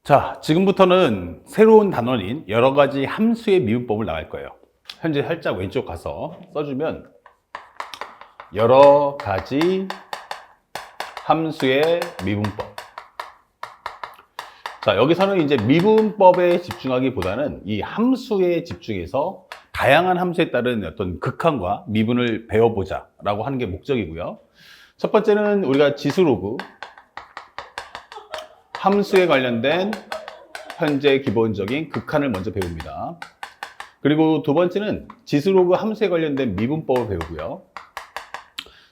자, 지금부터는 새로운 단원인 여러 가지 함수의 미분법을 나갈 거예요. 현재 살짝 왼쪽 가서 써주면 여러 가지 함수의 미분법. 자, 여기서는 이제 미분법에 집중하기보다는 이 함수에 집중해서 다양한 함수에 따른 어떤 극한과 미분을 배워보자 라고 하는 게 목적이고요. 첫 번째는 우리가 지수로그 함수에 관련된 현재 기본적인 극한을 먼저 배웁니다. 그리고 두 번째는 지수로그 함수에 관련된 미분법을 배우고요.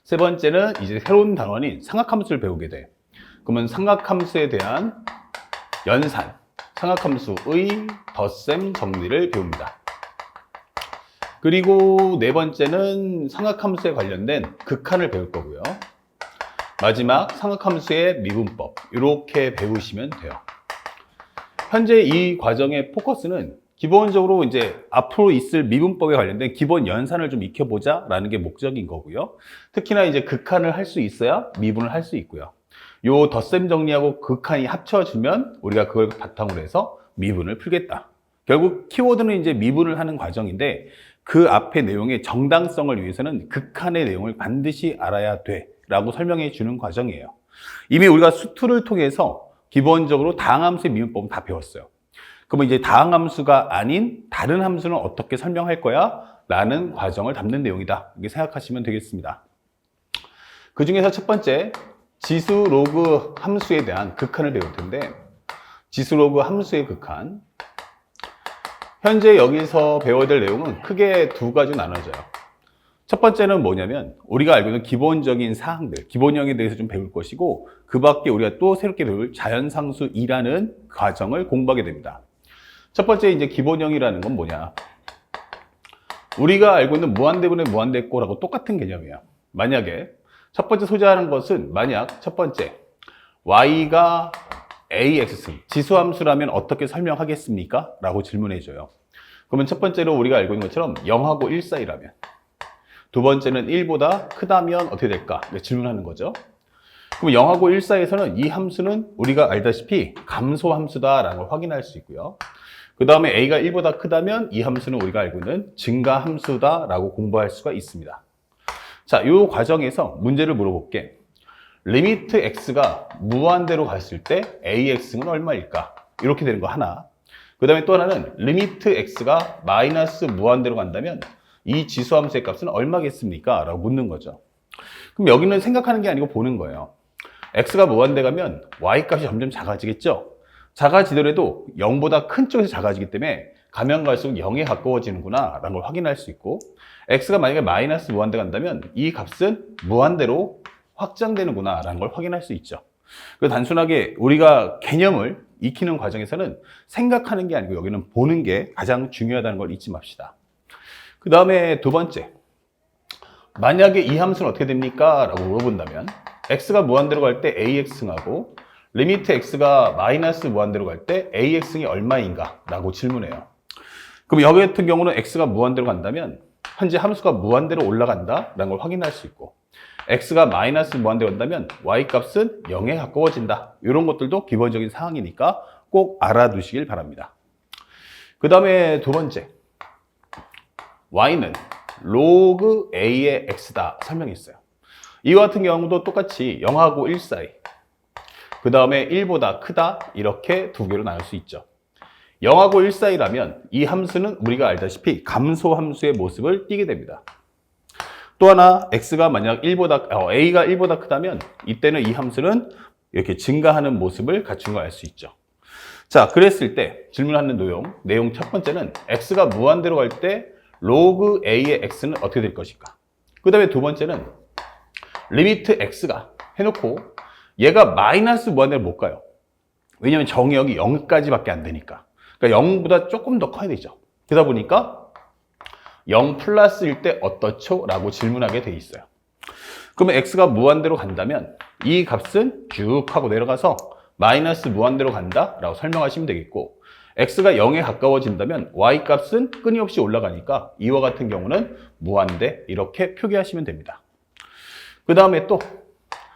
세 번째는 이제 새로운 단원인 삼각함수를 배우게 돼. 그러면 삼각함수에 대한 연산, 삼각함수의 덧셈 정리를 배웁니다. 그리고 네 번째는 삼각함수에 관련된 극한을 배울 거고요. 마지막 삼각함수의 미분법, 이렇게 배우시면 돼요. 현재 이 과정의 포커스는 기본적으로 이제 앞으로 있을 미분법에 관련된 기본 연산을 좀 익혀보자 라는 게 목적인 거고요. 특히나 이제 극한을 할 수 있어야 미분을 할 수 있고요. 요 덧셈 정리하고 극한이 합쳐지면 우리가 그걸 바탕으로 해서 미분을 풀겠다. 결국 키워드는 이제 미분을 하는 과정인데 그 앞의 내용의 정당성을 위해서는 극한의 내용을 반드시 알아야 돼 라고 설명해 주는 과정이에요. 이미 우리가 수투를 통해서 기본적으로 다항함수의 미분법은 다 배웠어요. 그러면 이제 다항함수가 아닌 다른 함수는 어떻게 설명할 거야? 라는 과정을 담는 내용이다. 이렇게 생각하시면 되겠습니다. 그 중에서 첫 번째, 지수 로그 함수에 대한 극한을 배울 텐데, 지수 로그 함수의 극한. 현재 여기서 배워야 될 내용은 크게 두 가지로 나눠져요. 첫 번째는 뭐냐면 우리가 알고 있는 기본적인 사항들, 기본형에 대해서 좀 배울 것이고 그 밖에 우리가 또 새롭게 배울 자연상수 2라는 과정을 공부하게 됩니다. 첫 번째 이제 기본형이라는 건 뭐냐? 우리가 알고 있는 무한대분의 무한대꼴하고 똑같은 개념이에요. 만약에 첫 번째 소개하는 것은 만약 첫 번째 y가 ax 지수함수라면 어떻게 설명하겠습니까? 라고 질문해줘요. 그러면 첫 번째로 우리가 알고 있는 것처럼 0하고 1 사이라면, 두 번째는 1보다 크다면 어떻게 될까? 질문하는 거죠. 그럼 0하고 1 사이에서는 이 함수는 우리가 알다시피 감소함수다라는 걸 확인할 수 있고요. 그 다음에 a가 1보다 크다면 이 함수는 우리가 알고 있는 증가함수다라고 공부할 수가 있습니다. 자, 이 과정에서 문제를 물어볼게. 리미트 x가 무한대로 갔을 때 ax는 얼마일까? 이렇게 되는 거 하나. 그 다음에 또 하나는 리미트 x가 마이너스 무한대로 간다면 이 지수함수의 값은 얼마겠습니까? 라고 묻는 거죠. 그럼 여기는 생각하는 게 아니고 보는 거예요. x가 무한대 가면 y 값이 점점 작아지겠죠? 작아지더라도 0보다 큰 쪽에서 작아지기 때문에 가면 갈수록 0에 가까워지는구나 라는 걸 확인할 수 있고, x가 만약에 마이너스 무한대 간다면 이 값은 무한대로 확장되는구나 라는 걸 확인할 수 있죠. 단순하게 우리가 개념을 익히는 과정에서는 생각하는 게 아니고 여기는 보는 게 가장 중요하다는 걸 잊지 맙시다. 그 다음에 두 번째, 만약에 이 함수는 어떻게 됩니까? 라고 물어본다면 x가 무한대로 갈 때 ax승하고 리미트 x가 마이너스 무한대로 갈 때 ax승이 얼마인가? 라고 질문해요. 그럼 여기 같은 경우는 x가 무한대로 간다면 현재 함수가 무한대로 올라간다 라는 걸 확인할 수 있고, x가 마이너스 무한대로 간다면 y 값은 0에 가까워진다. 이런 것들도 기본적인 사항이니까 꼭 알아두시길 바랍니다. 그 다음에 두 번째, y는 로그 a의 x다 설명했어요. 이와 같은 경우도 똑같이 0하고 1 사이, 그 다음에 1보다 크다, 이렇게 두 개로 나눌 수 있죠. 0하고 1 사이라면 이 함수는 우리가 알다시피 감소함수의 모습을 띠게 됩니다. 또 하나, x가 만약 a가 1보다 크다면 이때는 이 함수는 이렇게 증가하는 모습을 갖춘 걸 알 수 있죠. 자, 그랬을 때 질문하는 내용 첫 번째는 x가 무한대로 갈 때 로그 a의 x는 어떻게 될 것인가? 그 다음에 두 번째는 리미트 x가 해놓고 얘가 마이너스 무한대로 못 가요. 왜냐하면 정의역이 0까지밖에 안 되니까. 그러니까 0보다 조금 더 커야 되죠. 그러다 보니까 0 플러스일 때 어떻죠? 라고 질문하게 돼 있어요. 그러면 x가 무한대로 간다면 이 값은 쭉 하고 내려가서 마이너스 무한대로 간다 라고 설명하시면 되겠고, x가 0에 가까워진다면 y 값은 끊임없이 올라가니까 이와 같은 경우는 무한대, 이렇게 표기하시면 됩니다. 그 다음에 또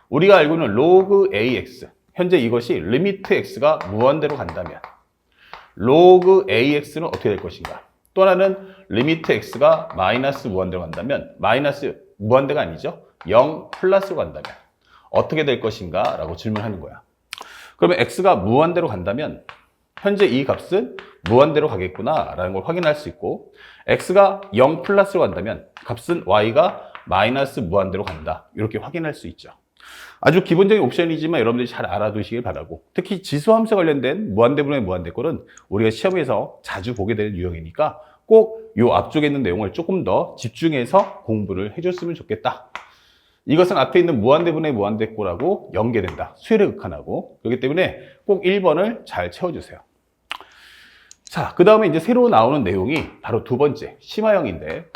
우리가 알고 있는 로그 ax, 현재 이것이 리미트 x가 무한대로 간다면 로그 ax는 어떻게 될 것인가? 또 하나는 리미트 x가 마이너스 무한대로 간다면 마이너스 무한대가 아니죠. 0 플러스로 간다면 어떻게 될 것인가? 라고 질문하는 거야. 그러면 x가 무한대로 간다면 현재 이 값은 무한대로 가겠구나 라는 걸 확인할 수 있고 x가 0 플러스로 간다면 값은 y가 마이너스 무한대로 간다. 이렇게 확인할 수 있죠. 아주 기본적인 옵션이지만 여러분들이 잘 알아두시길 바라고 특히 지수함수 관련된 무한대분의 무한대꼴은 우리가 시험에서 자주 보게 되는 유형이니까 꼭 이 앞쪽에 있는 내용을 조금 더 집중해서 공부를 해줬으면 좋겠다. 이것은 앞에 있는 무한대분의 무한대꼴하고 연계된다. 수열의 극한하고. 그렇기 때문에 꼭 1번을 잘 채워주세요. 자, 그 다음에 이제 새로 나오는 내용이 바로 두 번째, 심화형인데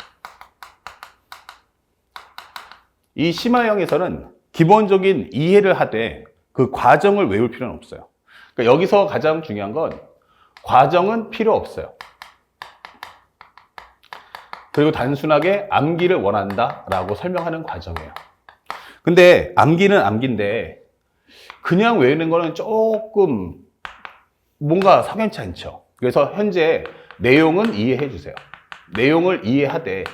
이 심화형에서는 기본적인 이해를 하되 그 과정을 외울 필요는 없어요. 그러니까 여기서 가장 중요한 건 과정은 필요 없어요. 그리고 단순하게 암기를 원한다라고 설명하는 과정이에요. 근데 암기는 암기인데 그냥 외우는 거는 조금 뭔가 석연치 않죠. 그래서 현재 내용은 이해해 주세요. 내용을 이해하되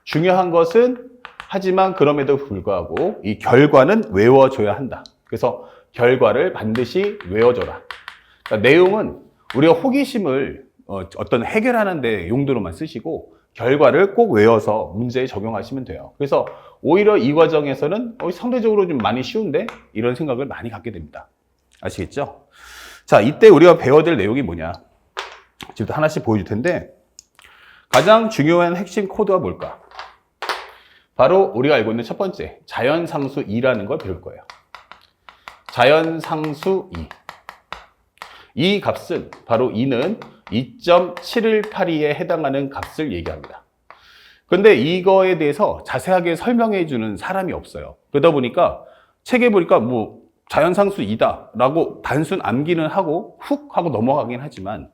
중요한 것은 하지만 그럼에도 불구하고 이 결과는 외워줘야 한다. 그래서 결과를 반드시 외워줘라. 그러니까 내용은 우리가 호기심을 어떤 해결하는 데 용도로만 쓰시고 결과를 꼭 외워서 문제에 적용하시면 돼요. 그래서 오히려 이 과정에서는 상대적으로 좀 많이 쉬운데 이런 생각을 많이 갖게 됩니다. 아시겠죠? 자, 이때 우리가 배워야 될 내용이 뭐냐? 지금부터 하나씩 보여줄 텐데 가장 중요한 핵심 코드가 뭘까? 바로 우리가 알고 있는 첫 번째 자연상수 2라는 걸 배울 거예요. 자연상수 2. 이 값은 바로 2는 2.7182에 해당하는 값을 얘기합니다. 그런데 이거에 대해서 자세하게 설명해 주는 사람이 없어요. 그러다 보니까 책에 보니까 뭐 자연상수 2다 라고 단순 암기는 하고 훅 하고 넘어가긴 하지만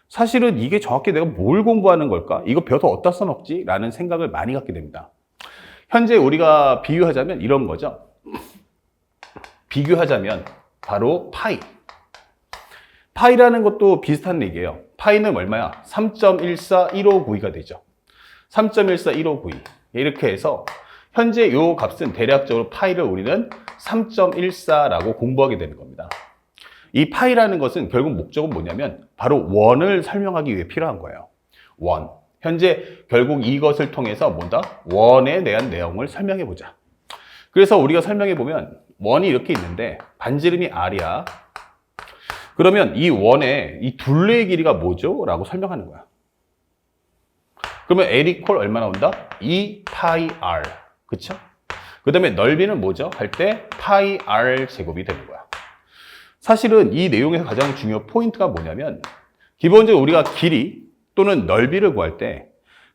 사실은 이게 정확히 내가 뭘 공부하는 걸까? 이거 배워서 어디다 써먹지? 라는 생각을 많이 갖게 됩니다. 현재 우리가 비유하자면 이런 거죠. 비교하자면 바로 파이. 파이라는 것도 비슷한 얘기예요. 파이는 얼마야? 3.14159가 되죠. 3.14159. 이렇게 해서 현재 이 값은 대략적으로 파이를 우리는 3.14라고 공부하게 되는 겁니다. 이 파이라는 것은 결국 목적은 뭐냐면 바로 원을 설명하기 위해 필요한 거예요. 원. 현재 결국 이것을 통해서 뭐다? 원에 대한 내용을 설명해 보자. 그래서 우리가 설명해 보면 원이 이렇게 있는데 반지름이 r이야. 그러면 이 원의 이 둘레의 길이가 뭐죠? 라고 설명하는 거야. 그러면 L 이퀄 얼마 나온다? 2 파이 r. 그쵸? 그 다음에 넓이는 뭐죠? 할 때 파이 r 제곱이 되는 거야. 사실은 이 내용에서 가장 중요한 포인트가 뭐냐면 기본적으로 우리가 길이 또는 넓이를 구할 때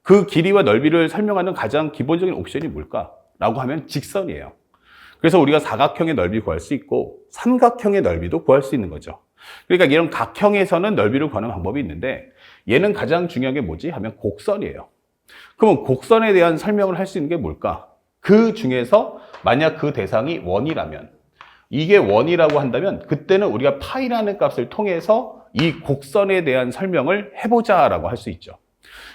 그 길이와 넓이를 설명하는 가장 기본적인 옵션이 뭘까? 라고 하면 직선이에요. 그래서 우리가 사각형의 넓이 구할 수 있고 삼각형의 넓이도 구할 수 있는 거죠. 그러니까 이런 각형에서는 넓이를 구하는 방법이 있는데 얘는 가장 중요한 게 뭐지? 하면 곡선이에요. 그러면 곡선에 대한 설명을 할 수 있는 게 뭘까? 그 중에서 만약 그 대상이 원이라면 이게 원이라고 한다면 그때는 우리가 파이라는 값을 통해서 이 곡선에 대한 설명을 해보자라고 할 수 있죠.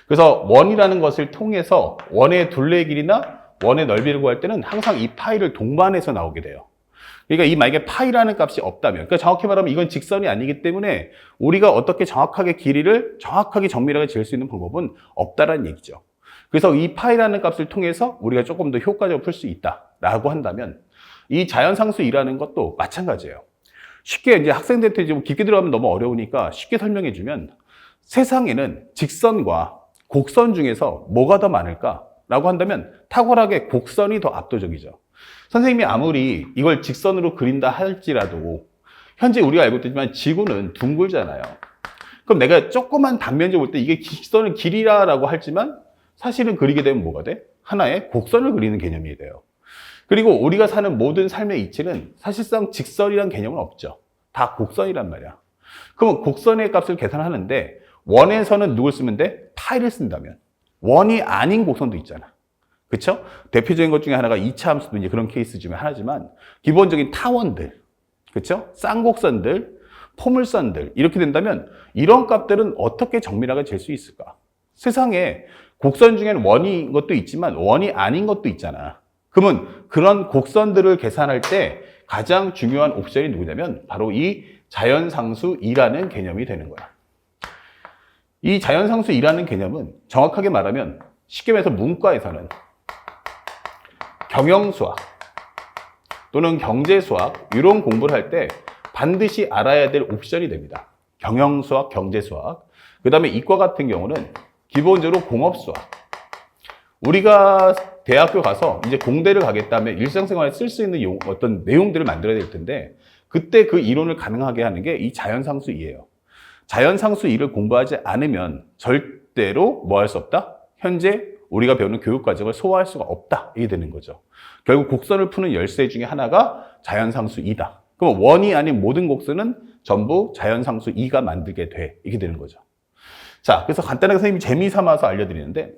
그래서 원이라는 것을 통해서 원의 둘레 길이나 원의 넓이를 구할 때는 항상 이 파이를 동반해서 나오게 돼요. 그러니까 이 만약에 파이라는 값이 없다면, 그러니까 정확히 말하면 이건 직선이 아니기 때문에 우리가 어떻게 정확하게 길이를 정확하게 정밀하게 잴 수 있는 방법은 없다라는 얘기죠. 그래서 이 파이라는 값을 통해서 우리가 조금 더 효과적으로 풀 수 있다라고 한다면 이 자연상수 2라는 것도 마찬가지예요. 쉽게 이제 학생들한테 좀 깊게 들어가면 너무 어려우니까 쉽게 설명해 주면 세상에는 직선과 곡선 중에서 뭐가 더 많을까? 라고 한다면 탁월하게 곡선이 더 압도적이죠. 선생님이 아무리 이걸 직선으로 그린다 할지라도 현재 우리가 알고 있지만 지구는 둥글잖아요. 그럼 내가 조그만 단면적으로 볼 때 이게 직선의 길이라고 하지만 사실은 그리게 되면 뭐가 돼? 하나의 곡선을 그리는 개념이 돼요. 그리고 우리가 사는 모든 삶의 이치는 사실상 직선이란 개념은 없죠. 다 곡선이란 말이야. 그러면 곡선의 값을 계산하는데 원에서는 누굴 쓰면 돼? 파이를 쓴다면 원이 아닌 곡선도 있잖아. 그쵸? 대표적인 것 중에 하나가 2차 함수도 이제 그런 케이스 중에 하나지만 기본적인 타원들, 그렇죠? 쌍곡선들, 포물선들 이렇게 된다면 이런 값들은 어떻게 정밀하게 잴 수 있을까? 세상에 곡선 중에는 원인 것도 있지만 원이 아닌 것도 있잖아. 그러면 그런 곡선들을 계산할 때 가장 중요한 옵션이 누구냐면 바로 이 자연상수 2라는 개념이 되는 거야. 이 자연상수 2라는 개념은 정확하게 말하면 쉽게 말해서 문과에서는 경영수학 또는 경제수학 이런 공부를 할 때 반드시 알아야 될 옵션이 됩니다. 경영수학, 경제수학. 그 다음에 이과 같은 경우는 기본적으로 공업수학. 우리가 대학교 가서 이제 공대를 가겠다면 일상생활에 쓸 수 있는 어떤 내용들을 만들어야 될 텐데 그때 그 이론을 가능하게 하는 게 이 자연상수 2예요. 자연상수 2를 공부하지 않으면 절대로 뭐 할 수 없다? 현재 우리가 배우는 교육과정을 소화할 수가 없다. 이게 되는 거죠. 결국 곡선을 푸는 열쇠 중에 하나가 자연상수 2다. 그럼 원이 아닌 모든 곡선은 전부 자연상수 2가 만들게 돼. 이게 되는 거죠. 자, 그래서 간단하게 선생님이 재미삼아서 알려드리는데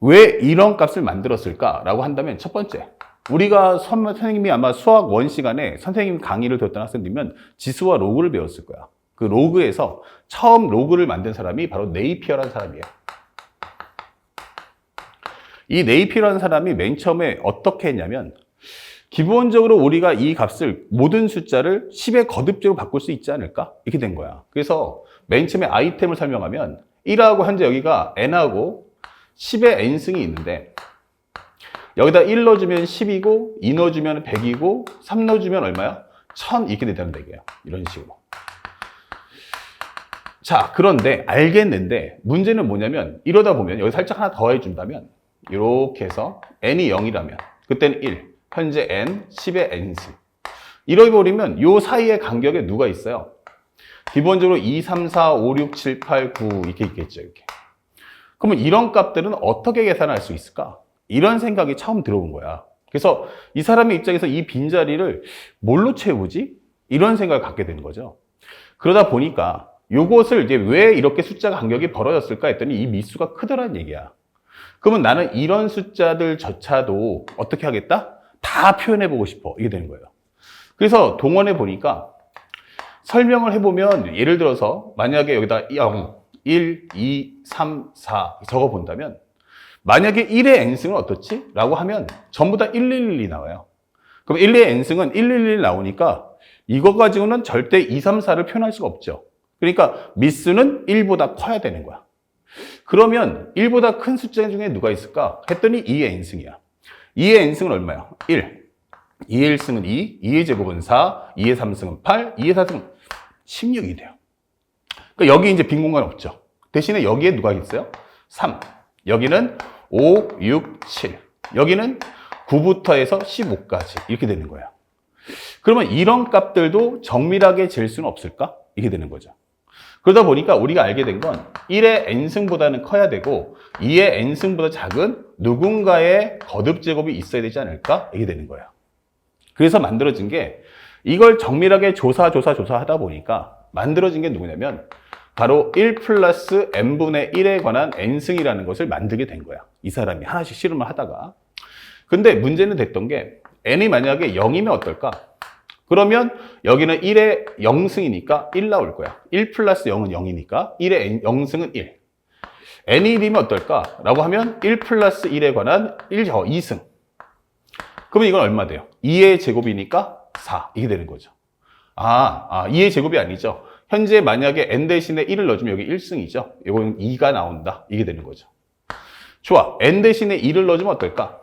왜 이런 값을 만들었을까라고 한다면 첫 번째, 우리가 선생님이 아마 수학 1 시간에 선생님 강의를 들었던 학생들이면 지수와 로그를 배웠을 거야. 그 로그에서 처음 로그를 만든 사람이 바로 네이피어라는 사람이에요. 이 네이피어라는 사람이 맨 처음에 어떻게 했냐면 기본적으로 우리가 이 값을 모든 숫자를 10의 거듭제로 바꿀 수 있지 않을까? 이렇게 된 거야. 그래서 맨 처음에 아이템을 설명하면 1하고 현재 여기가 n하고 10의 n승이 있는데 여기다 1 넣어주면 10이고 2 넣어주면 100이고 3 넣어주면 얼마야? 1000 이렇게 된다는 얘기예요. 이런 식으로. 자, 그런데 알겠는데 문제는 뭐냐면 이러다 보면 여기 살짝 하나 더 해준다면 이렇게 해서 n이 0이라면 그때는 1, 현재 n, 10의 n승. 이러고 버리면 요 사이의 간격에 누가 있어요? 기본적으로 2, 3, 4, 5, 6, 7, 8, 9 이렇게 있겠죠. 이렇게. 그러면 이런 값들은 어떻게 계산할 수 있을까? 이런 생각이 처음 들어온 거야. 그래서 이 사람의 입장에서 이 빈자리를 뭘로 채우지? 이런 생각을 갖게 되는 거죠. 그러다 보니까 요것을 이제 왜 이렇게 숫자 간격이 벌어졌을까 했더니 이 미수가 크더란 얘기야. 그러면 나는 이런 숫자들조차도 어떻게 하겠다? 다 표현해보고 싶어. 이게 되는 거예요. 그래서 동원해 보니까 설명을 해보면 예를 들어서 만약에 여기다 0, 1, 2, 3, 4 적어 본다면 만약에 1의 n승은 어떻지? 라고 하면 전부 다 111이 나와요. 그럼 1의 n승은 111 나오니까 이거 가지고는 절대 2, 3, 4를 표현할 수가 없죠. 그러니까 미수는 1보다 커야 되는 거야. 그러면 1보다 큰 숫자 중에 누가 있을까? 했더니 2의 n승이야. 2의 n승은 얼마야? 1. 2의 1승은 2, 2의 제곱은 4, 2의 3승은 8, 2의 4승은 16이 돼요. 그러니까 여기 이제 빈 공간 없죠. 대신에 여기에 누가 있어요? 3. 여기는 5, 6, 7. 여기는 9부터 해서 15까지 이렇게 되는 거예요. 그러면 이런 값들도 정밀하게 잴 수는 없을까? 이게 되는 거죠. 그러다 보니까 우리가 알게 된 건 1의 n승보다는 커야 되고 2의 n승보다 작은 누군가의 거듭 제곱이 있어야 되지 않을까? 이게 되는 거예요. 그래서 만들어진 게 이걸 정밀하게 조사하다 보니까 만들어진 게 누구냐면 바로 1 플러스 n분의 1에 관한 n승이라는 것을 만들게 된 거야. 이 사람이 하나씩 실험을 하다가. 근데 문제는 됐던 게 n이 만약에 0이면 어떨까? 그러면 여기는 1의 0승이니까 1 나올 거야. 1 플러스 0은 0이니까 1의 0승은 1. n이 1이면 어떨까? 라고 하면 1 플러스 1에 관한 2승. 그러면 이건 얼마 돼요? 2의 제곱이니까 4. 이게 되는 거죠. 2의 제곱이 아니죠. 현재 만약에 n 대신에 1을 넣어주면 여기 1승이죠. 이건 2가 나온다. 이게 되는 거죠. 좋아. n 대신에 2를 넣어주면 어떨까?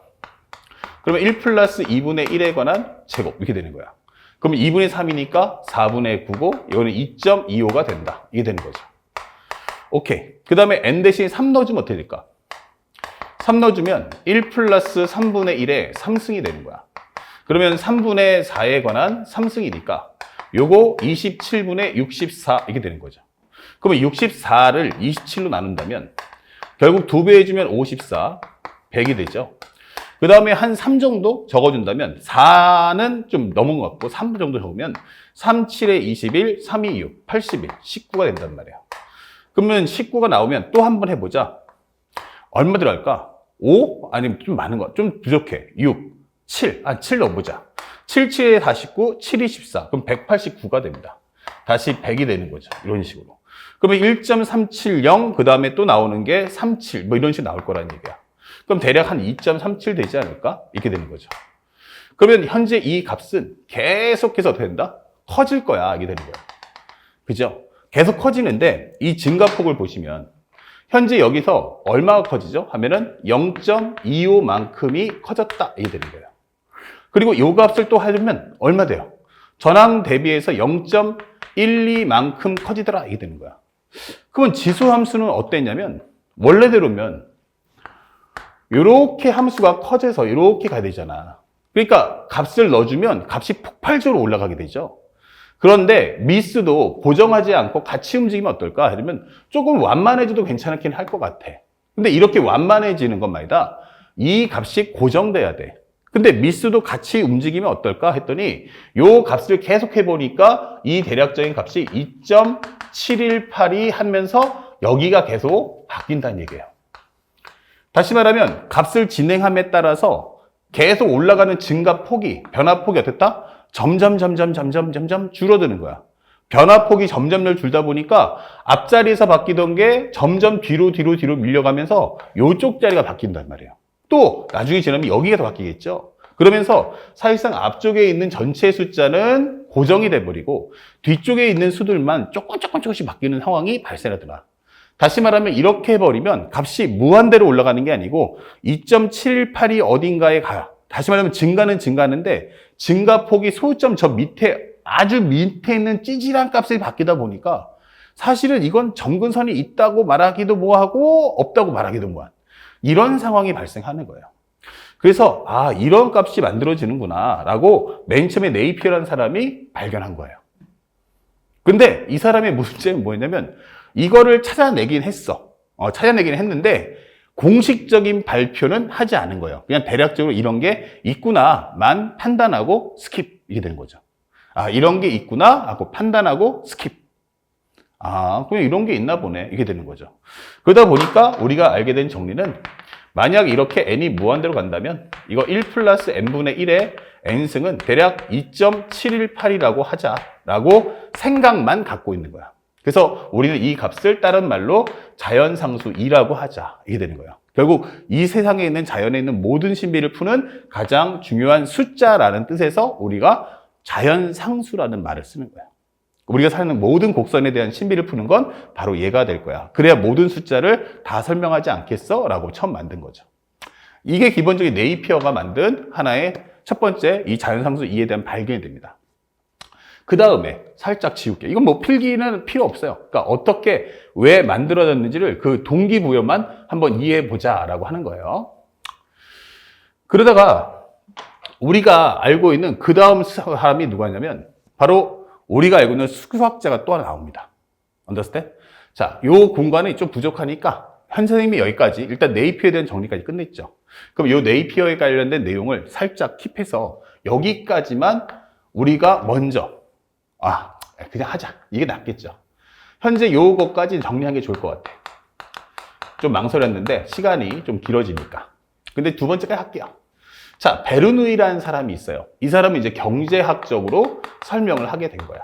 그러면 1 플러스 2분의 1에 관한 제곱. 이렇게 되는 거야. 그러면 2분의 3이니까 4분의 9고 이거는 2.25가 된다. 이게 되는 거죠. 오케이. 그 다음에 n 대신에 3 넣어주면 어떻게 될까? 3 넣어주면 1 플러스 3분의 1에 3승이 되는 거야. 그러면 3분의 4에 관한 3승이니까 요거 27분의 64 이렇게 되는 거죠. 그러면 64를 27로 나눈다면 결국 2배 해주면 54, 100이 되죠. 그 다음에 한 3 정도 적어준다면 4는 좀 넘은 것 같고 3 정도 적으면 3, 7에 21, 3, 2, 6, 81, 19가 된단 말이에요. 그러면 19가 나오면 또 한 번 해보자. 얼마 들어갈까? 5? 아니면 좀 많은 거, 좀 부족해. 6, 7, 7 넣어보자. 7, 7에 49, 7이 14. 그럼 189가 됩니다. 다시 100이 되는 거죠. 이런 식으로. 그러면 1.370, 그 다음에 또 나오는 게 37, 뭐 이런 식으로 나올 거라는 얘기야. 그럼 대략 한 2.37 되지 않을까? 이렇게 되는 거죠. 그러면 현재 이 값은 계속해서 어떻게 된다? 커질 거야. 이게 되는 거야. 그죠? 계속 커지는데 이 증가폭을 보시면 현재 여기서 얼마가 커지죠? 하면은 0.25만큼이 커졌다. 이게 되는 거예요. 그리고 이 값을 또 하면 얼마 돼요? 전항 대비해서 0.12만큼 커지더라. 이게 되는 거야. 그러면 지수 함수는 어땠냐면 원래대로면 이렇게 함수가 커져서 이렇게 가야 되잖아. 그러니까 값을 넣어주면 값이 폭발적으로 올라가게 되죠. 그런데 미스도 고정하지 않고 같이 움직이면 어떨까? 이러면 조금 완만해져도 괜찮긴 할 것 같아. 근데 이렇게 완만해지는 건 말이다. 이 값이 고정돼야 돼. 근데 미스도 같이 움직이면 어떨까? 했더니 요 값을 계속 해보니까 이 대략적인 값이 2.718이 하면서 여기가 계속 바뀐다는 얘기예요. 다시 말하면 값을 진행함에 따라서 계속 올라가는 증가폭이, 변화폭이 어땠다? 점점 줄어드는 거야. 변화폭이 점점 줄다 보니까 앞자리에서 바뀌던 게 점점 뒤로 밀려가면서 요쪽 자리가 바뀐단 말이에요. 또 나중에 지나면 여기가 더 바뀌겠죠. 그러면서 사실상 앞쪽에 있는 전체 숫자는 고정이 돼버리고 뒤쪽에 있는 수들만 조금씩 바뀌는 상황이 발생하더라. 다시 말하면 이렇게 해버리면 값이 무한대로 올라가는 게 아니고 2.718이 어딘가에 가요. 다시 말하면 증가는 증가하는데 증가폭이 소수점 저 밑에 아주 밑에 있는 찌질한 값이 바뀌다 보니까 사실은 이건 점근선이 있다고 말하기도 뭐하고 없다고 말하기도 뭐한 이런 상황이 발생하는 거예요. 그래서 아 이런 값이 만들어지는구나 라고 맨 처음에 네이피어라는 사람이 발견한 거예요. 근데 이 사람의 문제는 뭐였냐면 이거를 찾아내긴 했어. 찾아내긴 했는데 공식적인 발표는 하지 않은 거예요. 그냥 대략적으로 이런 게 있구나만 판단하고 스킵 이게 되는 거죠. 아 이런 게 있구나 하고 판단하고 스킵. 아 그냥 이런 게 있나 보네 이게 되는 거죠. 그러다 보니까 우리가 알게 된 정리는 만약 이렇게 n이 무한대로 간다면 이거 1 플러스 n분의 1의 n승은 대략 2.718이라고 하자라고 생각만 갖고 있는 거야. 그래서 우리는 이 값을 다른 말로 자연상수 2라고 하자. 이게 되는 거예요. 결국 이 세상에 있는 자연에 있는 모든 신비를 푸는 가장 중요한 숫자라는 뜻에서 우리가 자연상수라는 말을 쓰는 거예요. 우리가 사는 모든 곡선에 대한 신비를 푸는 건 바로 얘가 될 거야. 그래야 모든 숫자를 다 설명하지 않겠어? 라고 처음 만든 거죠. 이게 기본적인 네이피어가 만든 하나의 첫 번째 이 자연상수 2에 대한 발견이 됩니다. 그 다음에 살짝 지울게. 이건 뭐 필기는 필요 없어요. 그러니까 어떻게, 왜 만들어졌는지를 그 동기부여만 한번 이해해보자라고 하는 거예요. 그러다가 우리가 알고 있는 그 다음 사람이 누구냐면 바로 우리가 알고 있는 수학자가 또 하나 나옵니다. understand? 자, 요 공간이 좀 부족하니까 현 선생님이 여기까지 일단 네이피어에 대한 정리까지 끝냈죠. 그럼 요 네이피어에 관련된 내용을 살짝 킵해서 여기까지만 우리가 먼저 그냥 하자. 이게 낫겠죠. 현재 요거까지 정리하는 게 좋을 것 같아. 좀 망설였는데 시간이 좀 길어지니까. 근데 두 번째까지 할게요. 자, 베르누이라는 사람이 있어요. 이 사람은 이제 경제학적으로 설명을 하게 된 거야.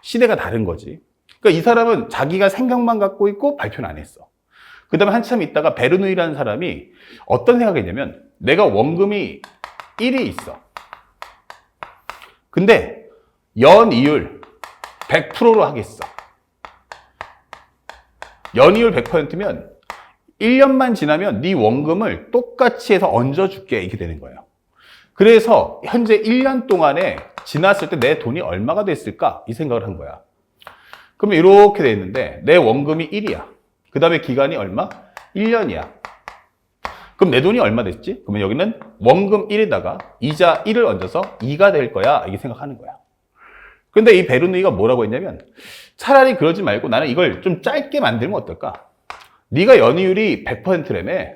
시대가 다른 거지. 그러니까 이 사람은 자기가 생각만 갖고 있고 발표는 안 했어. 그 다음에 한참 있다가 베르누이라는 사람이 어떤 생각을 했냐면 내가 원금이 1이 있어. 근데 연이율 100%로 하겠어. 연이율 100%면 1년만 지나면 네 원금을 똑같이 해서 얹어줄게 이렇게 되는 거예요. 그래서 현재 1년 동안에 지났을 때 내 돈이 얼마가 됐을까 이 생각을 한 거야. 그러면 이렇게 돼 있는데 내 원금이 1이야. 그 다음에 기간이 얼마? 1년이야. 그럼 내 돈이 얼마 됐지? 그러면 여기는 원금 1에다가 이자 1을 얹어서 2가 될 거야 이렇게 생각하는 거야. 근데 이 베르누이가 뭐라고 했냐면 차라리 그러지 말고 나는 이걸 좀 짧게 만들면 어떨까? 네가 연이율이 100%라며.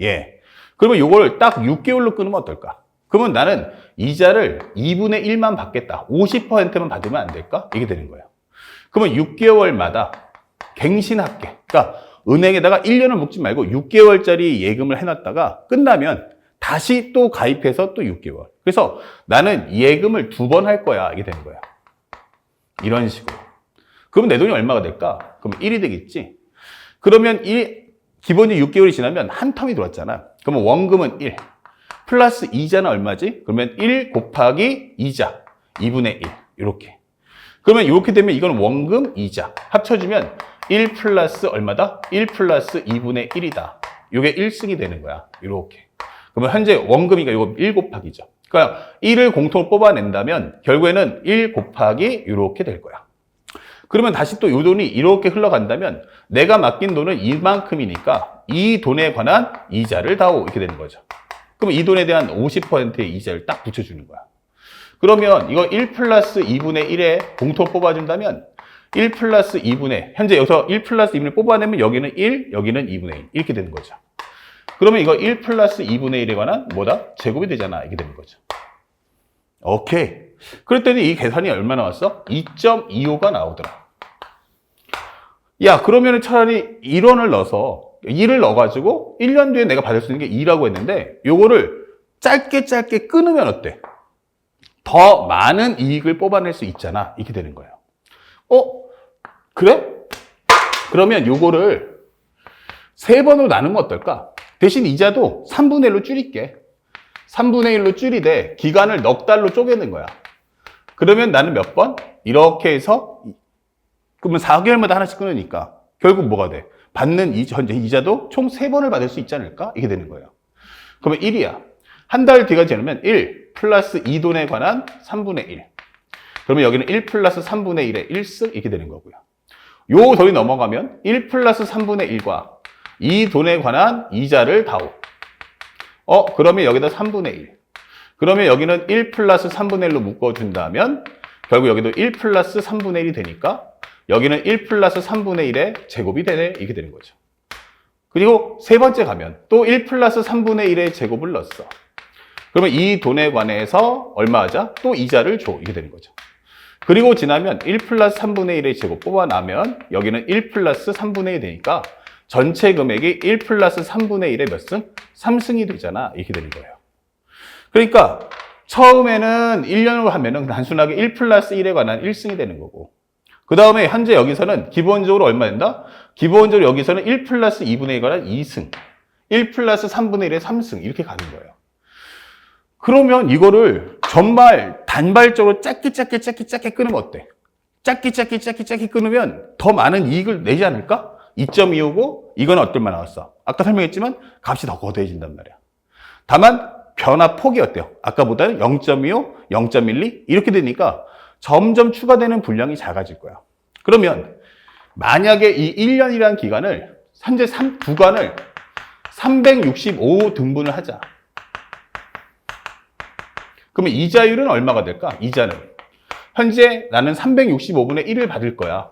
예. 그러면 이걸 딱 6개월로 끊으면 어떨까? 그러면 나는 이자를 2분의 1만 받겠다. 50%만 받으면 안 될까? 이게 되는 거예요. 그러면 6개월마다 갱신할게. 그러니까 은행에다가 1년을 묵지 말고 6개월짜리 예금을 해놨다가 끝나면 다시 또 가입해서 또 6개월. 그래서 나는 예금을 2번 할 거야. 이게 되는 거야. 이런 식으로. 그럼 내 돈이 얼마가 될까? 그럼 1이 되겠지. 그러면 기본이 6개월이 지나면 한 텀이 들어왔잖아. 그러면 원금은 1. 플러스 이자는 얼마지? 그러면 1 곱하기 이자. 2분의 1. 이렇게. 그러면 이렇게 되면 이건 원금, 이자. 합쳐주면 1 플러스 얼마다? 1 플러스 2분의 1이다. 이게 1승이 되는 거야. 이렇게. 그러면 현재 원금이니까 이거 1 곱하기죠. 그러니까 1을 공통으로 뽑아낸다면 결국에는 1 곱하기 이렇게 될 거야. 그러면 다시 또 이 돈이 이렇게 흘러간다면 내가 맡긴 돈은 이만큼이니까 이 돈에 관한 이자를 다오. 이렇게 되는 거죠. 그럼 이 돈에 대한 50%의 이자를 딱 붙여주는 거야. 그러면 이거 1 플러스 2분의 1에 공통 뽑아준다면 1 플러스 2분의, 현재 여기서 1 플러스 2분의 뽑아내면 여기는 1, 여기는 2분의 1. 이렇게 되는 거죠. 그러면 이거 1 플러스 2분의 1에 관한 뭐다? 제곱이 되잖아. 이게 되는 거죠. 오케이. 그랬더니 이 계산이 얼마 나왔어? 2.25가 나오더라. 야, 그러면 차라리 1원을 넣어서 2를 넣어가지고 1년 뒤에 내가 받을 수 있는 게 2라고 했는데 요거를 짧게 끊으면 어때? 더 많은 이익을 뽑아낼 수 있잖아. 이렇게 되는 거예요. 그래? 그러면 요거를 3번으로 나누면 어떨까? 대신 이자도 3분의 1로 줄일게. 3분의 1로 줄이되 기간을 넉 달로 쪼개는 거야. 그러면 나는 몇 번? 이렇게 해서 그러면 4개월마다 하나씩 끊으니까 결국 뭐가 돼? 받는 현재 이자도 총 3번을 받을 수 있지 않을까? 이게 되는 거예요. 그러면 1이야. 한 달 뒤가 지나면 1 플러스 이 돈에 관한 3분의 1. 그러면 여기는 1 플러스 3분의 1의 1승 이렇게 되는 거고요. 요 돈이 넘어가면 1 플러스 3분의 1과 이 돈에 관한 이자를 다오. 그러면 여기다 3분의 1. 그러면 여기는 1 플러스 3분의 1로 묶어준다면 결국 여기도 1 플러스 3분의 1이 되니까 여기는 1 플러스 3분의 1의 제곱이 되네. 이렇게 되는 거죠. 그리고 세 번째 가면 또 1 플러스 3분의 1의 제곱을 넣었어. 그러면 이 돈에 관해서 얼마 하자? 또 이자를 줘. 이렇게 되는 거죠. 그리고 지나면 1 플러스 3분의 1의 제곱 뽑아나면 여기는 1 플러스 3분의 1이 되니까 전체 금액이 1 플러스 3분의 1의 몇 승? 3승이 되잖아. 이렇게 되는 거예요. 그러니까 처음에는 1년으로 하면은 단순하게 1 플러스 1에 관한 1승이 되는 거고 그 다음에 현재 여기서는 기본적으로 얼마 된다? 기본적으로 여기서는 1 플러스 2분의 1에 관한 2승 1 플러스 3분의 1의 3승 이렇게 가는 거예요. 그러면 이거를 정말 단발적으로 짧게 끊으면 어때? 짧게 끊으면 더 많은 이익을 내지 않을까? 2.25고 이건 어떨만 나왔어? 아까 설명했지만 값이 더 거대해진단 말이야. 다만 변화 폭이 어때요? 아까보다는 0.25, 0.12 이렇게 되니까 점점 추가되는 분량이 작아질 거야. 그러면 만약에 이 1년이라는 기간을 현재 구간을 365등분을 하자. 그러면 이자율은 얼마가 될까? 이자는 현재 나는 365분의 1을 받을 거야.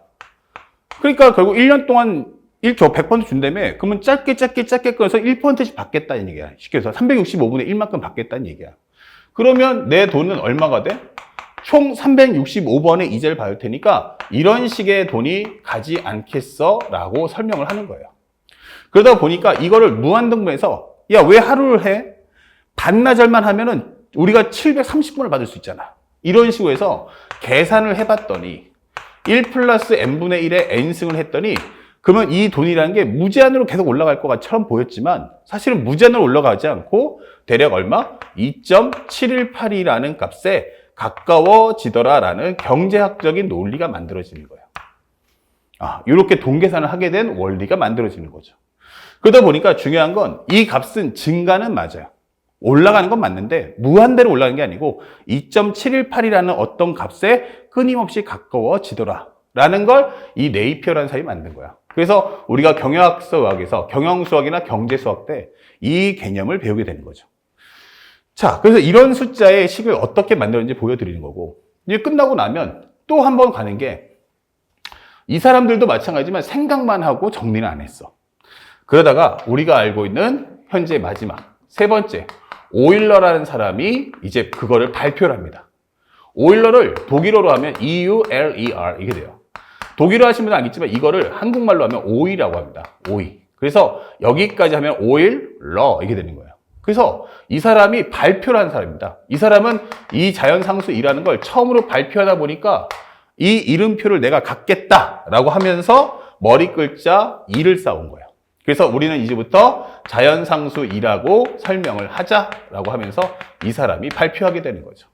그러니까 결국 1년 동안 100% 준다며 그러면 짧게 끊어서 1%씩 받겠다는 얘기야. 쉽게 해서 365분의 1만큼 받겠다는 얘기야. 그러면 내 돈은 얼마가 돼? 총 365번의 이자를 받을 테니까 이런 식의 돈이 가지 않겠어? 라고 설명을 하는 거예요. 그러다 보니까 이거를 무한등분해서 야, 왜 하루를 해? 반나절만 하면은 우리가 730번을 받을 수 있잖아. 이런 식으로 해서 계산을 해봤더니 1 플러스 n분의 1에 n승을 했더니 그러면 이 돈이라는 게 무제한으로 계속 올라갈 것처럼 보였지만 사실은 무제한으로 올라가지 않고 대략 얼마? 2.718이라는 값에 가까워지더라라는 경제학적인 논리가 만들어지는 거예요. 이렇게 동계산을 하게 된 원리가 만들어지는 거죠. 그러다 보니까 중요한 건 이 값은 증가는 맞아요. 올라가는 건 맞는데 무한대로 올라가는 게 아니고 2.718이라는 어떤 값에 끊임없이 가까워지더라라는 걸 이 네이피어라는 사람이 만든 거야. 그래서 우리가 경영학수학에서 경영수학이나 경제수학 때 이 개념을 배우게 되는 거죠. 자, 그래서 이런 숫자의 식을 어떻게 만들었는지 보여드리는 거고 이제 끝나고 나면 또 한 번 가는 게 이 사람들도 마찬가지지만 생각만 하고 정리는 안 했어. 그러다가 우리가 알고 있는 현재 마지막 세 번째 오일러라는 사람이 이제 그거를 발표를 합니다. 오일러를 독일어로 하면 EULER 이게 돼요. 독일어 하시는 분은 알겠지만 이거를 한국말로 하면 오이라고 합니다. 오이. 그래서 여기까지 하면 오일러 이게 되는 거예요. 그래서 이 사람이 발표를 한 사람입니다. 이 사람은 이 자연상수 2라는 걸 처음으로 발표하다 보니까 이 이름표를 내가 갖겠다라고 하면서 머리 글자 2를 쌓은 거예요. 그래서 우리는 이제부터 자연상수 2라고 설명을 하자라고 하면서 이 사람이 발표하게 되는 거죠.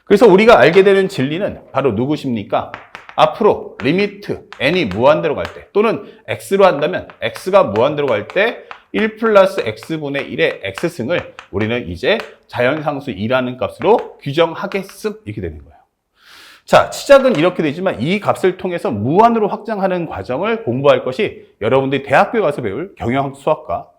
그래서 우리가 알게 되는 진리는 바로 누구십니까? 앞으로 리미트 n이 무한대로 갈 때 또는 x로 한다면 x가 무한대로 갈 때 1 플러스 x분의 1의 x승을 우리는 이제 자연상수 2라는 값으로 규정하겠음 이렇게 되는 거예요. 자, 시작은 이렇게 되지만 이 값을 통해서 무한으로 확장하는 과정을 공부할 것이 여러분들이 대학교에 가서 배울 경영수학과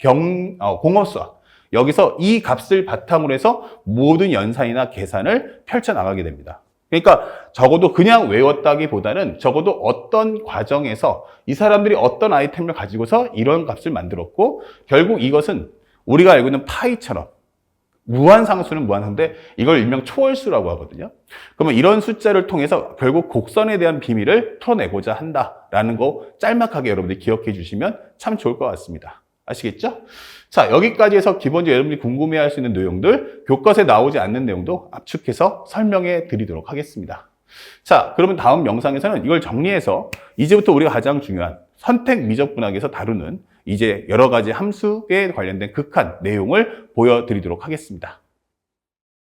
공업수학 여기서 이 값을 바탕으로 해서 모든 연산이나 계산을 펼쳐나가게 됩니다. 그러니까 적어도 그냥 외웠다기보다는 적어도 어떤 과정에서 이 사람들이 어떤 아이템을 가지고서 이런 값을 만들었고 결국 이것은 우리가 알고 있는 파이처럼 무한상수는 무한상수인데 이걸 일명 초월수라고 하거든요. 그러면 이런 숫자를 통해서 결국 곡선에 대한 비밀을 풀어내고자 한다라는 거 짤막하게 여러분들이 기억해 주시면 참 좋을 것 같습니다. 아시겠죠? 자, 여기까지 해서 기본적으로 여러분들이 궁금해할 수 있는 내용들, 교과서에 나오지 않는 내용도 압축해서 설명해 드리도록 하겠습니다. 자, 그러면 다음 영상에서는 이걸 정리해서 이제부터 우리가 가장 중요한 선택 미적분학에서 다루는 이제 여러 가지 함수에 관련된 극한 내용을 보여드리도록 하겠습니다.